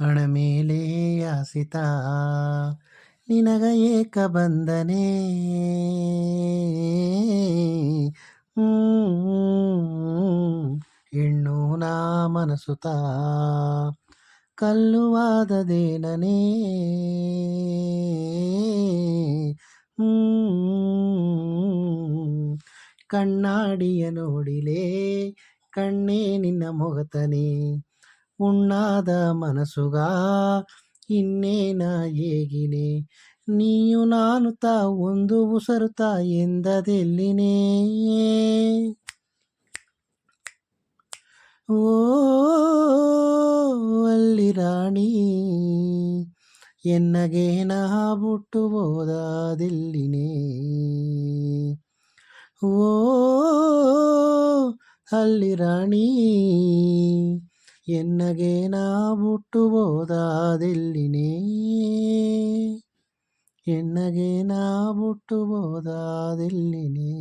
ಹಣ ಮೇಲೆ ಯಾಸಿತ ನಿನಗ ಏಕ ಬಂದನೆ ಹೆಣ್ಣು ನಾ ಮನಸುತ ಕಲ್ಲುವಾದದೇನನೇ ಕಣ್ಣಾಡಿಯ ನೋಡಿಲೆ ಕಣ್ಣೇ ನಿನ್ನ ಮೊಗತನೆ ಉಣ್ಣಾದ ಮನಸುಗ ಇನ್ನೇನ ಹೇಗಿನೆ ನೀಯು ನಾನು ತಾ ಒಂದು ಉಸರುತ ಎಂದದೆಲ್ಲಿನೇ ಓ ಅಲ್ಲಿ ರಾಣಿ ಎನ್ನಗೆ ನಾ ಬಿಟ್ಟು ಹೋದಾದಿಲ್ಲಿನೇ ಓ ಅಲ್ಲಿ ರಾಣಿ ಎನ್ನಗೆ ನಾ ಬಿಟ್ಟು ಹೋದಾದಿಲ್ಲಿನೇ ಎನ್ನಗೆ ನಾ ಬಿಟ್ಟು ಹೋದಾದಿಲ್ಲಿನೇ